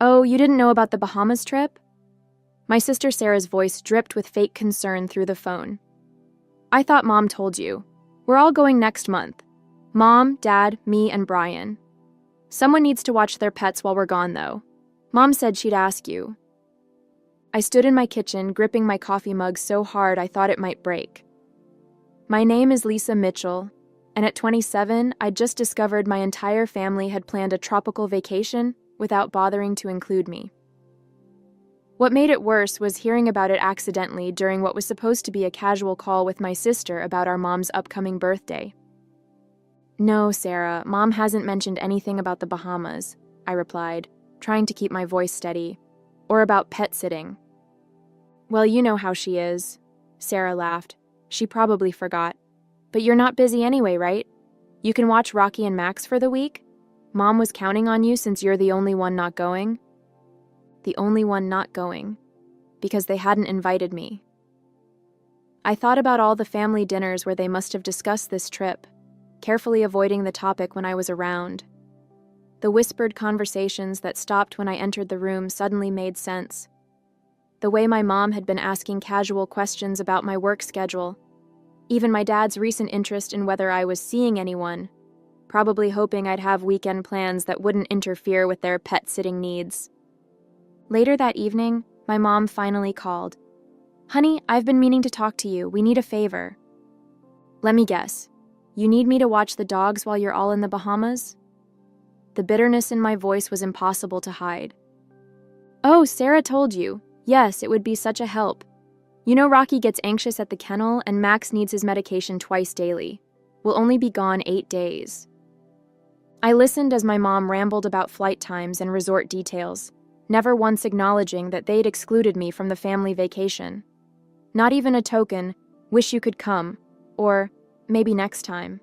Oh, you didn't know about the Bahamas trip? My sister Sarah's voice dripped with fake concern through the phone. I thought Mom told you. We're all going next month. Mom, Dad, me, and Brian. Someone needs to watch their pets while we're gone, though. Mom said she'd ask you. I stood in my kitchen, gripping my coffee mug so hard I thought it might break. My name is Lisa Mitchell, and at 27, I'd just discovered my entire family had planned a tropical vacation without bothering to include me. What made it worse was hearing about it accidentally during what was supposed to be a casual call with my sister about our mom's upcoming birthday. No, Sarah, Mom hasn't mentioned anything about the Bahamas, I replied, trying to keep my voice steady, or about pet sitting. Well, you know how she is, Sarah laughed. She probably forgot. But you're not busy anyway, right? You can watch Rocky and Max for the week? Mom was counting on you since you're the only one not going. The only one not going, because they hadn't invited me. I thought about all the family dinners where they must have discussed this trip, carefully avoiding the topic when I was around. The whispered conversations that stopped when I entered the room suddenly made sense. The way my mom had been asking casual questions about my work schedule, even my dad's recent interest in whether I was seeing anyone, probably hoping I'd have weekend plans that wouldn't interfere with their pet-sitting needs. Later that evening, my mom finally called. Honey, I've been meaning to talk to you. We need a favor. Let me guess. You need me to watch the dogs while you're all in the Bahamas? The bitterness in my voice was impossible to hide. Oh, Sarah told you. Yes, it would be such a help. You know Rocky gets anxious at the kennel and Max needs his medication twice daily. We'll only be gone 8 days. I listened as my mom rambled about flight times and resort details, never once acknowledging that they'd excluded me from the family vacation. Not even a token, wish you could come, or maybe next time.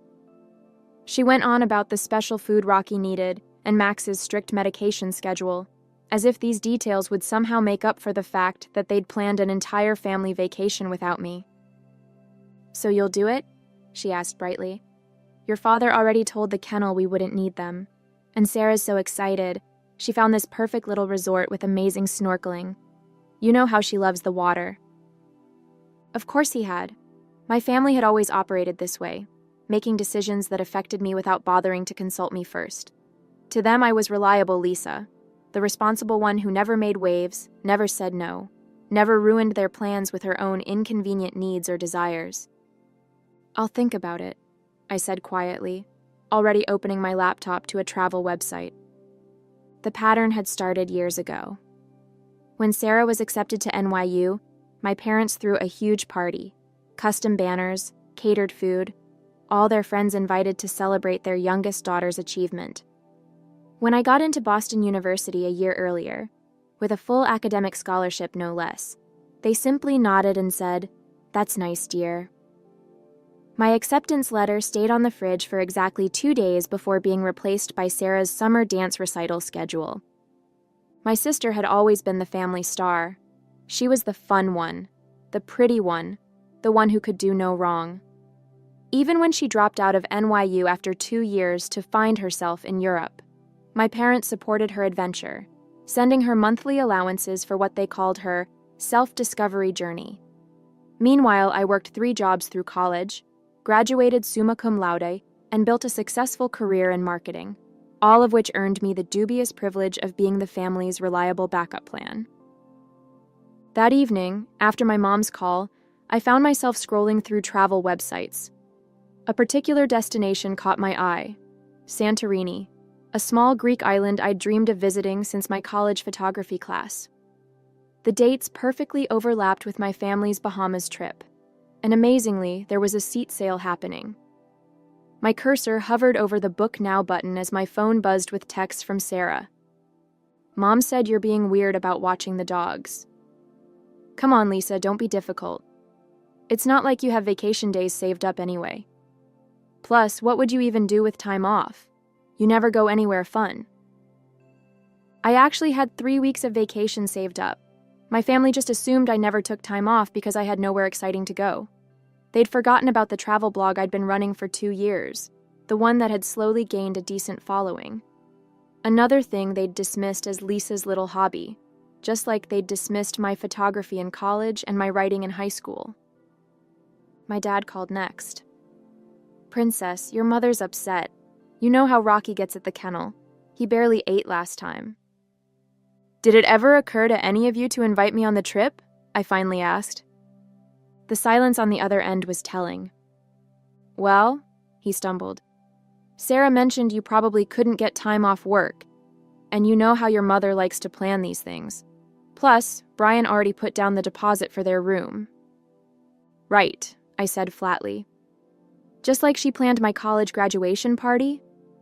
She went on about the special food Rocky needed and Max's strict medication schedule, as if these details would somehow make up for the fact that they'd planned an entire family vacation without me. So you'll do it? She asked brightly. Your father already told the kennel we wouldn't need them, and Sarah's so excited. She found this perfect little resort with amazing snorkeling. You know how she loves the water. Of course he had. My family had always operated this way, making decisions that affected me without bothering to consult me first. To them, I was reliable Lisa, the responsible one who never made waves, never said no, never ruined their plans with her own inconvenient needs or desires. I'll think about it, I said quietly, already opening my laptop to a travel website. The pattern had started years ago. When Sarah was accepted to NYU, my parents threw a huge party, custom banners, catered food, all their friends invited to celebrate their youngest daughter's achievement. When I got into Boston University a year earlier, with a full academic scholarship no less, they simply nodded and said, "That's nice, dear." My acceptance letter stayed on the fridge for exactly 2 days before being replaced by Sarah's summer dance recital schedule. My sister had always been the family star. She was the fun one, the pretty one, the one who could do no wrong. Even when she dropped out of NYU after 2 years to find herself in Europe, my parents supported her adventure, sending her monthly allowances for what they called her self-discovery journey. Meanwhile, I worked 3 jobs through college, graduated summa cum laude, and built a successful career in marketing, all of which earned me the dubious privilege of being the family's reliable backup plan. That evening, after my mom's call, I found myself scrolling through travel websites. A particular destination caught my eye, Santorini, a small Greek island I'd dreamed of visiting since my college photography class. The dates perfectly overlapped with my family's Bahamas trip, and amazingly, there was a seat sale happening. My cursor hovered over the Book Now button as my phone buzzed with texts from Sarah. Mom said you're being weird about watching the dogs. Come on, Lisa, don't be difficult. It's not like you have vacation days saved up anyway. Plus, what would you even do with time off? You never go anywhere fun. I actually had 3 weeks of vacation saved up. My family just assumed I never took time off because I had nowhere exciting to go. They'd forgotten about the travel blog I'd been running for 2 years, the one that had slowly gained a decent following. Another thing they'd dismissed as Lisa's little hobby, just like they'd dismissed my photography in college and my writing in high school. My dad called next. "Princess, your mother's upset. You know how Rocky gets at the kennel. He barely ate last time." "Did it ever occur to any of you to invite me on the trip?" I finally asked. The silence on the other end was telling. "Well," he stumbled, "Sarah mentioned you probably couldn't get time off work, and you know how your mother likes to plan these things. Plus, Brian already put down the deposit for their room." "Right," I said flatly. "Just like she planned my college graduation party?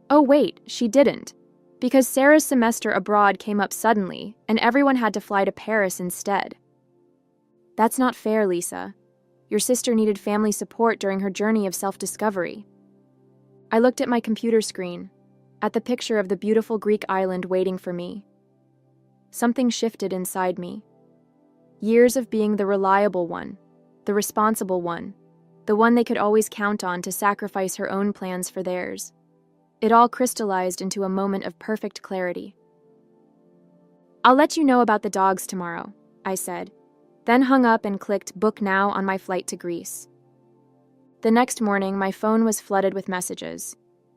Oh wait, she didn't, because Sarah's semester abroad came up suddenly, and everyone had to fly to Paris instead." "That's not fair, Lisa. Your sister needed family support during her journey of self-discovery." I looked at my computer screen, at the picture of the beautiful Greek island waiting for me. Something shifted inside me. Years of being the reliable one, the responsible one, the one they could always count on to sacrifice her own plans for theirs. It all crystallized into a moment of perfect clarity. "I'll let you know about the dogs tomorrow," I said, then hung up and clicked Book Now on my flight to Greece. The next morning, my phone was flooded with messages.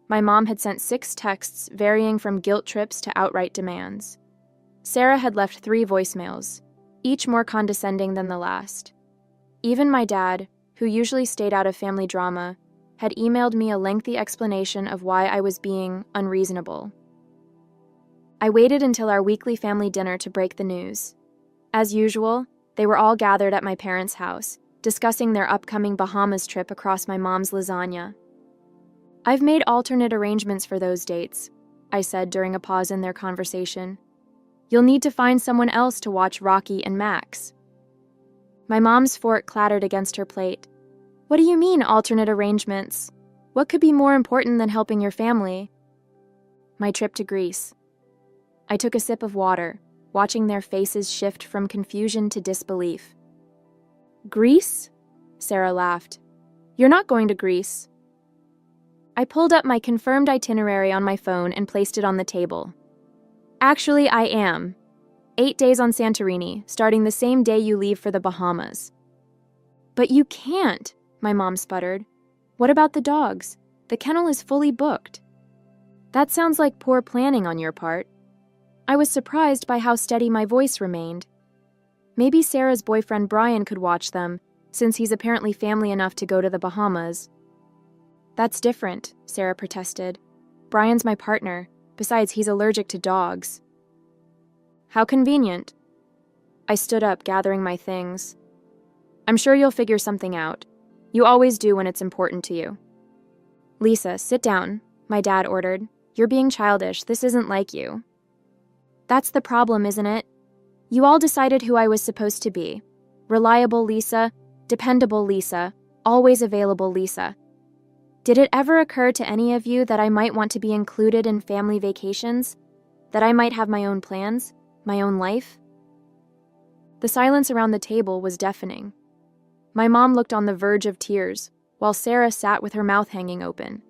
My mom had sent 6 texts varying from guilt trips to outright demands. Sarah had left 3 voicemails, each more condescending than the last. Even my dad, who usually stayed out of family drama, had emailed me a lengthy explanation of why I was being unreasonable. I waited until our weekly family dinner to break the news. As usual, they were all gathered at my parents' house, discussing their upcoming Bahamas trip across my mom's lasagna. "I've made alternate arrangements for those dates," I said during a pause in their conversation. "You'll need to find someone else to watch Rocky and Max." My mom's fork clattered against her plate. "What do you mean, alternate arrangements? What could be more important than helping your family?" "My trip to Greece." I took a sip of water, watching their faces shift from confusion to disbelief. "Greece?" Sarah laughed. "You're not going to Greece." I pulled up my confirmed itinerary on my phone and placed it on the table. "Actually, I am. 8 days on Santorini, starting the same day you leave for the Bahamas." "But you can't," my mom sputtered. "What about the dogs? The kennel is fully booked." "That sounds like poor planning on your part." I was surprised by how steady my voice remained. Maybe Sarah's boyfriend Brian could watch them, since he's apparently family enough to go to the Bahamas. "That's different," Sarah protested. "Brian's my partner. Besides, he's allergic to dogs." "How convenient." I stood up, gathering my things. "I'm sure you'll figure something out. You always do when it's important to you." "Lisa, sit down," my dad ordered. "You're being childish. This isn't like you." "That's the problem, isn't it? You all decided who I was supposed to be. Reliable Lisa, dependable Lisa, always available Lisa. Did it ever occur to any of you that I might want to be included in family vacations? That I might have my own plans, my own life?" The silence around the table was deafening. My mom looked on the verge of tears, while Sarah sat with her mouth hanging open.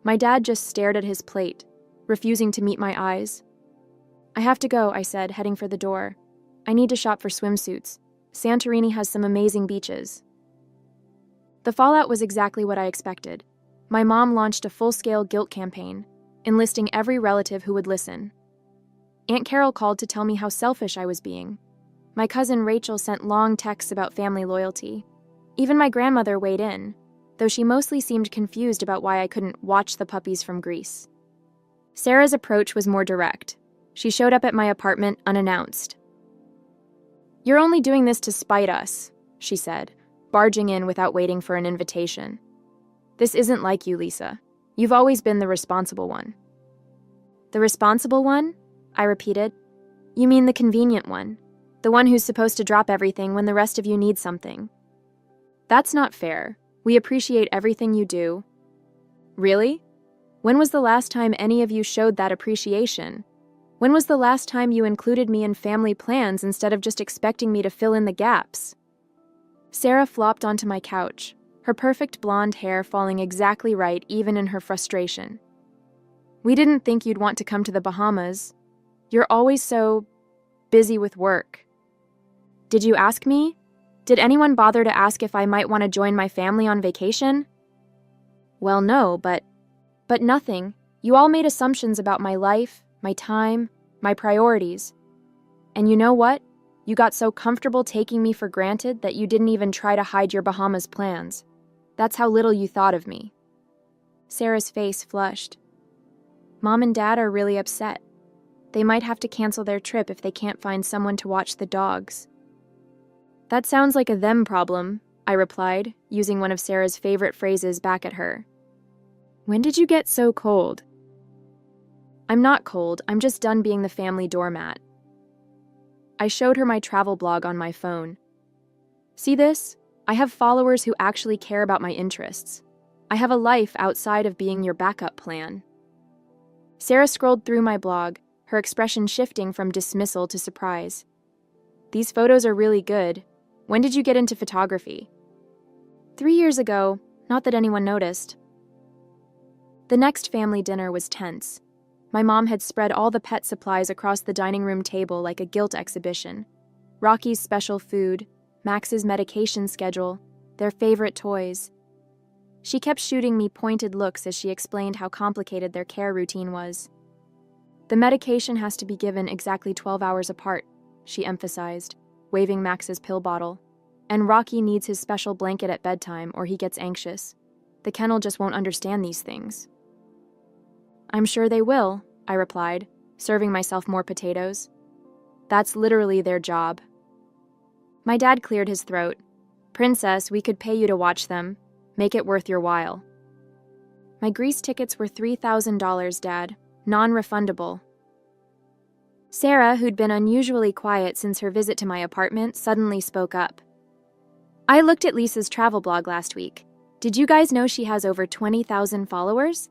My dad just stared at his plate, refusing to meet my eyes. "I have to go," I said, heading for the door. "I need to shop for swimsuits. Santorini has some amazing beaches." The fallout was exactly what I expected. My mom launched a full-scale guilt campaign, enlisting every relative who would listen. Aunt Carol called to tell me how selfish I was being. My cousin Rachel sent long texts about family loyalty. Even my grandmother weighed in, though she mostly seemed confused about why I couldn't watch the puppies from Greece. Sarah's approach was more direct. She showed up at my apartment unannounced. "You're only doing this to spite us," she said, barging in without waiting for an invitation. "This isn't like you, Lisa. You've always been the responsible one." "The responsible one?" I repeated. "You mean the convenient one, the one who's supposed to drop everything when the rest of you need something." "That's not fair. We appreciate everything you do." "Really? When was the last time any of you showed that appreciation? When was the last time you included me in family plans instead of just expecting me to fill in the gaps?" Sarah flopped onto my couch, her perfect blonde hair falling exactly right even in her frustration. We didn't think you'd want to come to the Bahamas. You're always so busy with work. Did you ask me? Did anyone bother to ask if I might want to join my family on vacation? Well, no, but nothing. You all made assumptions about my life, my time, my priorities. And you know what? You got so comfortable taking me for granted that you didn't even try to hide your Bahamas plans. That's how little you thought of me. Sarah's face flushed. Mom and Dad are really upset. They might have to cancel their trip if they can't find someone to watch the dogs. That sounds like a them problem, I replied, using one of Sarah's favorite phrases back at her. When did you get so cold? I'm not cold, I'm just done being the family doormat. I showed her my travel blog on my phone. See this? I have followers who actually care about my interests. I have a life outside of being your backup plan. Sarah scrolled through my blog, her expression shifting from dismissal to surprise. These photos are really good. When did you get into photography? 3 years ago, not that anyone noticed. The next family dinner was tense. My mom had spread all the pet supplies across the dining room table like a guilt exhibition. Rocky's special food, Max's medication schedule, their favorite toys. She kept shooting me pointed looks as she explained how complicated their care routine was. The medication has to be given exactly 12 hours apart, she emphasized, waving Max's pill bottle. And Rocky needs his special blanket at bedtime or he gets anxious. The kennel just won't understand these things. I'm sure they will, I replied, serving myself more potatoes. That's literally their job. My dad cleared his throat. Princess, we could pay you to watch them. Make it worth your while. My Greece tickets were $3,000, Dad. Non-refundable. Sarah, who'd been unusually quiet since her visit to my apartment, suddenly spoke up. I looked at Lisa's travel blog last week. Did you guys know she has over 20,000 followers?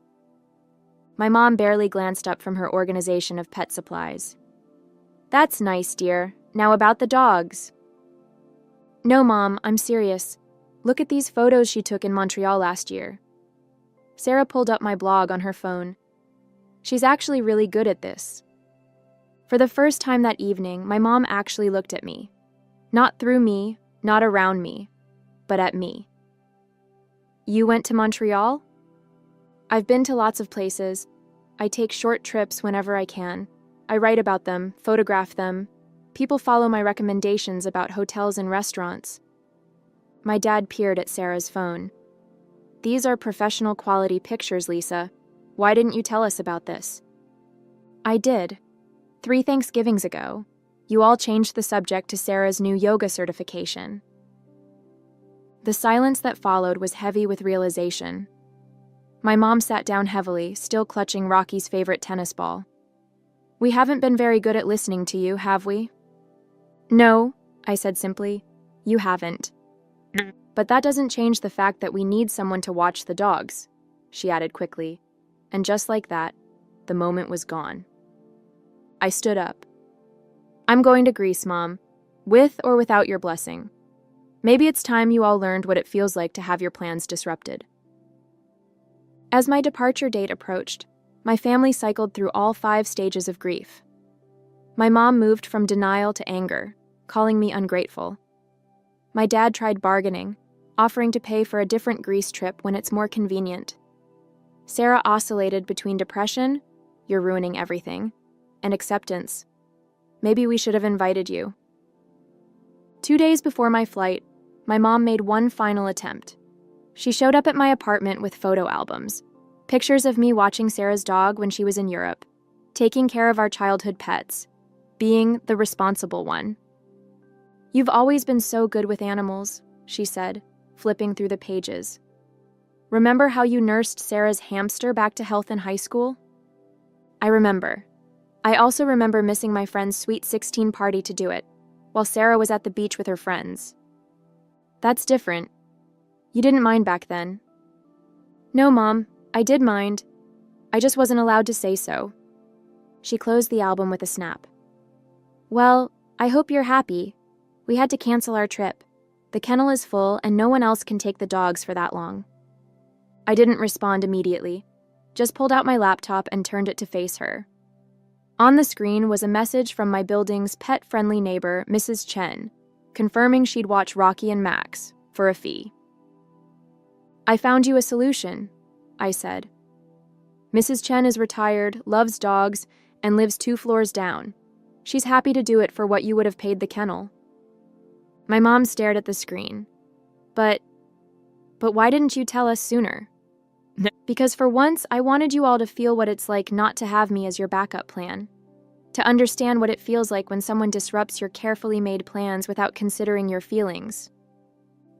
My mom barely glanced up from her organization of pet supplies. That's nice, dear. Now about the dogs. No, Mom, I'm serious. Look at these photos she took in Montreal last year. Sarah pulled up my blog on her phone. She's actually really good at this. For the first time that evening, my mom actually looked at me. Not through me, not around me, but at me. You went to Montreal? I've been to lots of places. I take short trips whenever I can. I write about them, photograph them. People follow my recommendations about hotels and restaurants. My dad peered at Sarah's phone. These are professional quality pictures, Lisa. Why didn't you tell us about this? I did. 3 Thanksgivings ago. You all changed the subject to Sarah's new yoga certification. The silence that followed was heavy with realization. My mom sat down heavily, still clutching Rocky's favorite tennis ball. We haven't been very good at listening to you, have we? No, I said simply. You haven't. But that doesn't change the fact that we need someone to watch the dogs, she added quickly. And just like that, the moment was gone. I stood up. I'm going to Greece, Mom, with or without your blessing. Maybe it's time you all learned what it feels like to have your plans disrupted. As my departure date approached, my family cycled through all 5 stages of grief. My mom moved from denial to anger, calling me ungrateful. My dad tried bargaining, offering to pay for a different Greece trip when it's more convenient. Sarah oscillated between depression, you're ruining everything, and acceptance. Maybe we should have invited you. 2 days before my flight, my mom made one final attempt. She showed up at my apartment with photo albums, pictures of me watching Sarah's dog when she was in Europe, taking care of our childhood pets, being the responsible one. You've always been so good with animals, she said, flipping through the pages. Remember how you nursed Sarah's hamster back to health in high school? I remember. I also remember missing my friend's sweet 16 party to do it, while Sarah was at the beach with her friends. That's different. You didn't mind back then. No, Mom, I did mind. I just wasn't allowed to say so. She closed the album with a snap. Well, I hope you're happy. We had to cancel our trip. The kennel is full and no one else can take the dogs for that long. I didn't respond immediately. just pulled out my laptop and turned it to face her. On the screen was a message from my building's pet-friendly neighbor, Mrs. Chen, confirming she'd watch Rocky and Max for a fee. "I found you a solution," I said. "Mrs. Chen is retired, loves dogs, and lives 2 floors down. She's happy to do it for what you would have paid the kennel." My mom stared at the screen. But why didn't you tell us sooner?" "Because for once, I wanted you all to feel what it's like not to have me as your backup plan. To understand what it feels like when someone disrupts your carefully made plans without considering your feelings.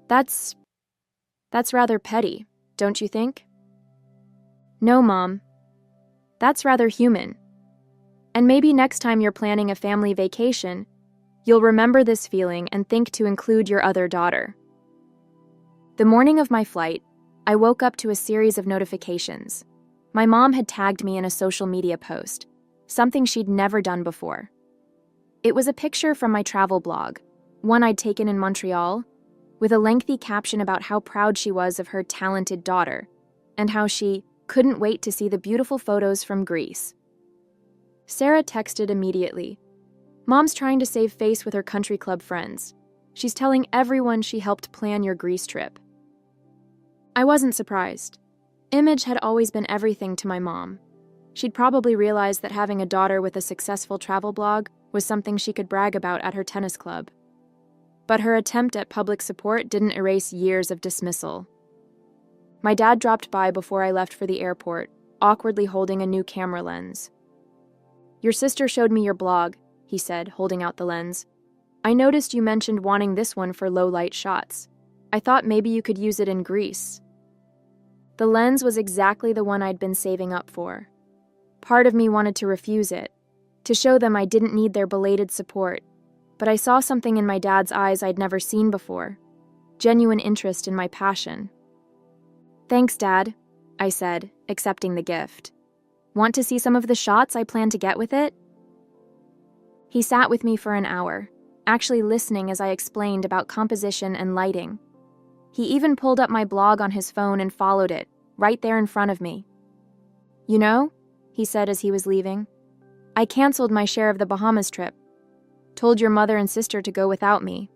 That's rather petty, don't you think?" "No, Mom. That's rather human. And maybe next time you're planning a family vacation, you'll remember this feeling and think to include your other daughter." The morning of my flight, I woke up to a series of notifications. My mom had tagged me in a social media post, something she'd never done before. It was a picture from my travel blog, one I'd taken in Montreal, with a lengthy caption about how proud she was of her talented daughter, and how she couldn't wait to see the beautiful photos from Greece. Sarah texted immediately. "Mom's trying to save face with her country club friends. She's telling everyone she helped plan your Greece trip." I wasn't surprised. Image had always been everything to my mom. She'd probably realized that having a daughter with a successful travel blog was something she could brag about at her tennis club. But her attempt at public support didn't erase years of dismissal. My dad dropped by before I left for the airport, awkwardly holding a new camera lens. "Your sister showed me your blog," he said, holding out the lens. "I noticed you mentioned wanting this one for low-light shots. I thought maybe you could use it in Greece." The lens was exactly the one I'd been saving up for. Part of me wanted to refuse it, to show them I didn't need their belated support, but I saw something in my dad's eyes I'd never seen before, genuine interest in my passion. "Thanks, Dad," I said, accepting the gift. "Want to see some of the shots I plan to get with it?" He sat with me for an hour, actually listening as I explained about composition and lighting. He even pulled up my blog on his phone and followed it, right there in front of me. "You know," he said as he was leaving, "I canceled my share of the Bahamas trip. Told your mother and sister to go without me."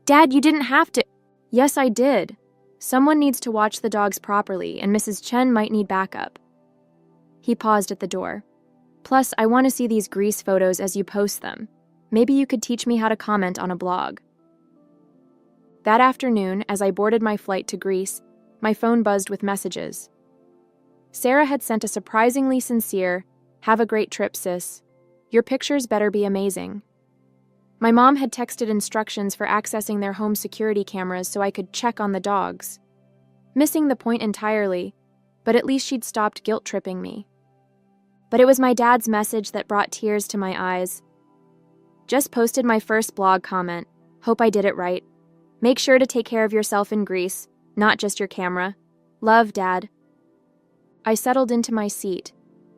"Dad, you didn't have to." "Yes, I did. Someone needs to watch the dogs properly, and Mrs. Chen might need backup." He paused at the door. "Plus, I want to see these Greece photos as you post them. Maybe you could teach me how to comment on a blog." That afternoon, as I boarded my flight to Greece, my phone buzzed with messages. Sarah had sent a surprisingly sincere, "Have a great trip, sis. Your pictures better be amazing." My mom had texted instructions for accessing their home security cameras so I could check on the dogs. Missing the point entirely, but at least she'd stopped guilt-tripping me. But it was my dad's message that brought tears to my eyes. "Just posted my first blog comment. Hope I did it right. Make sure to take care of yourself in Greece, not just your camera. Love, Dad." I settled into my seat,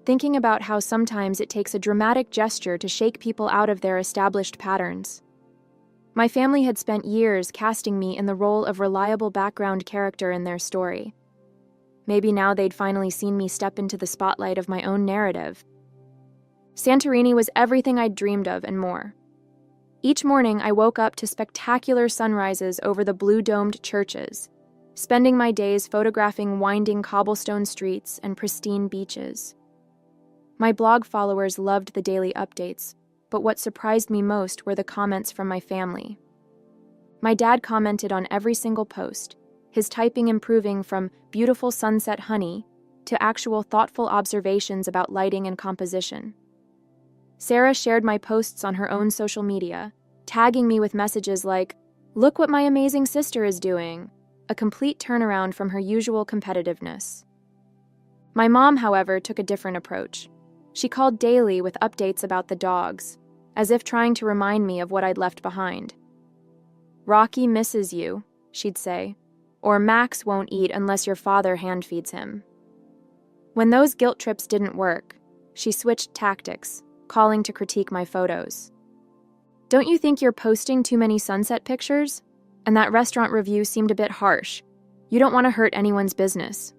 thinking about how sometimes it takes a dramatic gesture to shake people out of their established patterns. My family had spent years casting me in the role of reliable background character in their story. Maybe now they'd finally seen me step into the spotlight of my own narrative. Santorini was everything I'd dreamed of and more. Each morning, I woke up to spectacular sunrises over the blue-domed churches, spending my days photographing winding cobblestone streets and pristine beaches. My blog followers loved the daily updates, but what surprised me most were the comments from my family. My dad commented on every single post, his typing improving from "beautiful sunset honey" to actual thoughtful observations about lighting and composition. Sarah shared my posts on her own social media, tagging me with messages like, "Look what my amazing sister is doing," a complete turnaround from her usual competitiveness. My mom, however, took a different approach. She called daily with updates about the dogs, as if trying to remind me of what I'd left behind. "Rocky misses you," she'd say, or "Max won't eat unless your father hand-feeds him." When those guilt trips didn't work, she switched tactics, calling to critique my photos. "Don't you think you're posting too many sunset pictures? And that restaurant review seemed a bit harsh. You don't want to hurt anyone's business."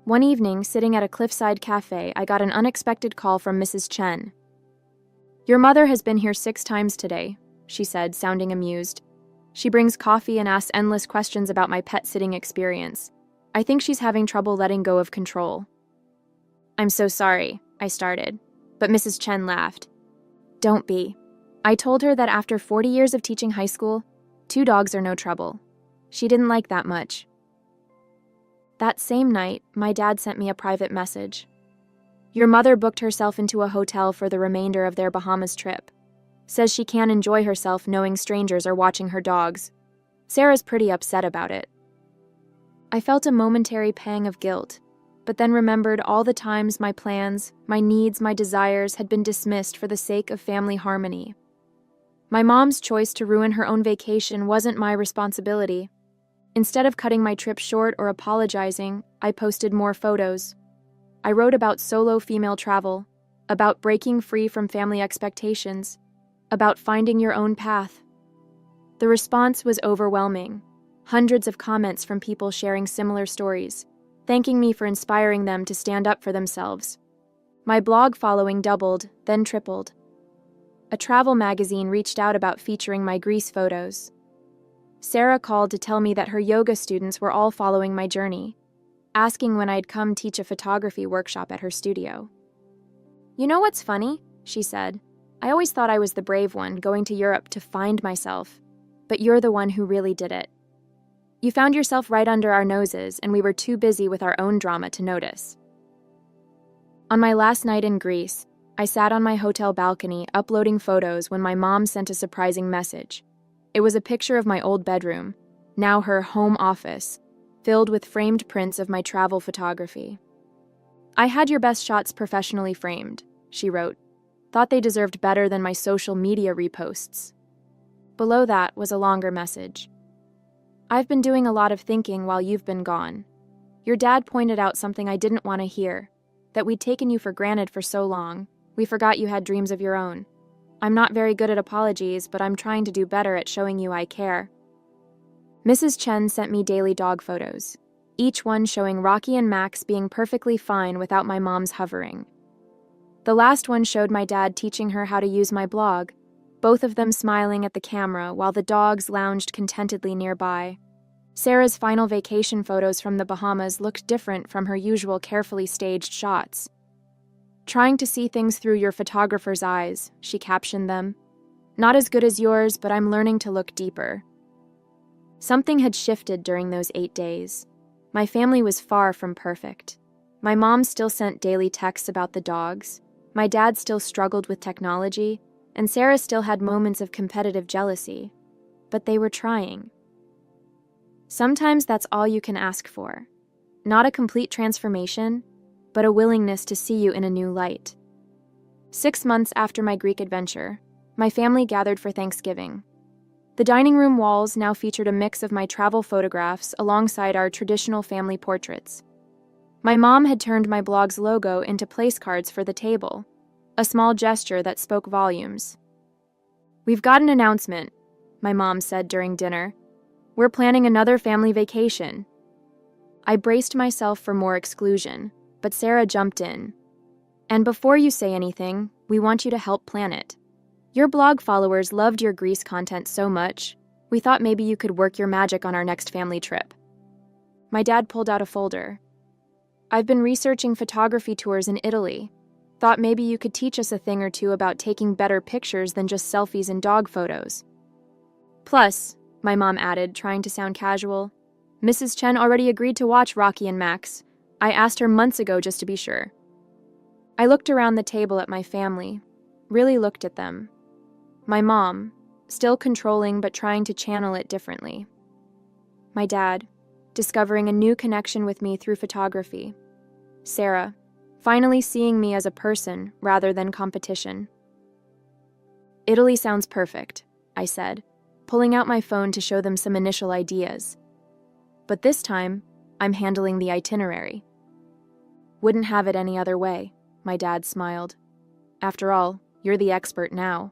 One evening, sitting at a cliffside cafe, I got an unexpected call from Mrs. Chen. "Your mother has been here 6 times today," she said, sounding amused. "She brings coffee and asks endless questions about my pet sitting experience. I think she's having trouble letting go of control." "I'm so sorry," I started, but Mrs. Chen laughed. "Don't be. I told her that after 40 years of teaching high school, 2 dogs are no trouble. She didn't like that much." That same night, my dad sent me a private message. "Your mother booked herself into a hotel for the remainder of their Bahamas trip. Says she can't enjoy herself knowing strangers are watching her dogs. Sarah's pretty upset about it." I felt a momentary pang of guilt, but then remembered all the times my plans, my needs, my desires had been dismissed for the sake of family harmony. My mom's choice to ruin her own vacation wasn't my responsibility. Instead of cutting my trip short or apologizing, I posted more photos. I wrote about solo female travel, about breaking free from family expectations, about finding your own path. The response was overwhelming. Hundreds of comments from people sharing similar stories, thanking me for inspiring them to stand up for themselves. My blog following doubled, then tripled. A travel magazine reached out about featuring my Greece photos. Sarah called to tell me that her yoga students were all following my journey, asking when I'd come teach a photography workshop at her studio. "You know what's funny?" she said. "I always thought I was the brave one going to Europe to find myself, but you're the one who really did it. You found yourself right under our noses, and we were too busy with our own drama to notice." On my last night in Greece, I sat on my hotel balcony uploading photos when my mom sent a surprising message. It was a picture of my old bedroom, now her home office, filled with framed prints of my travel photography. "I had your best shots professionally framed," she wrote. "Thought they deserved better than my social media reposts." Below that was a longer message. "I've been doing a lot of thinking while you've been gone. Your dad pointed out something I didn't want to hear, that we'd taken you for granted for so long, we forgot you had dreams of your own. I'm not very good at apologies, but I'm trying to do better at showing you I care." Mrs. Chen sent me daily dog photos, each one showing Rocky and Max being perfectly fine without my mom's hovering. The last one showed my dad teaching her how to use my blog, both of them smiling at the camera while the dogs lounged contentedly nearby. Sarah's final vacation photos from the Bahamas looked different from her usual carefully staged shots. "Trying to see things through your photographer's eyes," she captioned them. "Not as good as yours, but I'm learning to look deeper." Something had shifted during those 8 days. My family was far from perfect. My mom still sent daily texts about the dogs, my dad still struggled with technology, and Sarah still had moments of competitive jealousy. But they were trying. Sometimes that's all you can ask for. Not a complete transformation, but a willingness to see you in a new light. 6 months after my Greek adventure, my family gathered for Thanksgiving. The dining room walls now featured a mix of my travel photographs alongside our traditional family portraits. My mom had turned my blog's logo into place cards for the table, a small gesture that spoke volumes. "We've got an announcement," my mom said during dinner. "We're planning another family vacation." I braced myself for more exclusion, but Sarah jumped in. "And before you say anything, we want you to help plan it. Your blog followers loved your Greece content so much, we thought maybe you could work your magic on our next family trip." My dad pulled out a folder. "I've been researching photography tours in Italy. Thought maybe you could teach us a thing or two about taking better pictures than just selfies and dog photos. Plus," my mom added, trying to sound casual, "Mrs. Chen already agreed to watch Rocky and Max. I asked her months ago just to be sure." I looked around the table at my family, really looked at them. My mom, still controlling but trying to channel it differently. My dad, discovering a new connection with me through photography. Sarah, finally seeing me as a person rather than competition. "Italy sounds perfect," I said, pulling out my phone to show them some initial ideas. "But this time, I'm handling the itinerary." "Wouldn't have it any other way," my dad smiled. "After all, you're the expert now."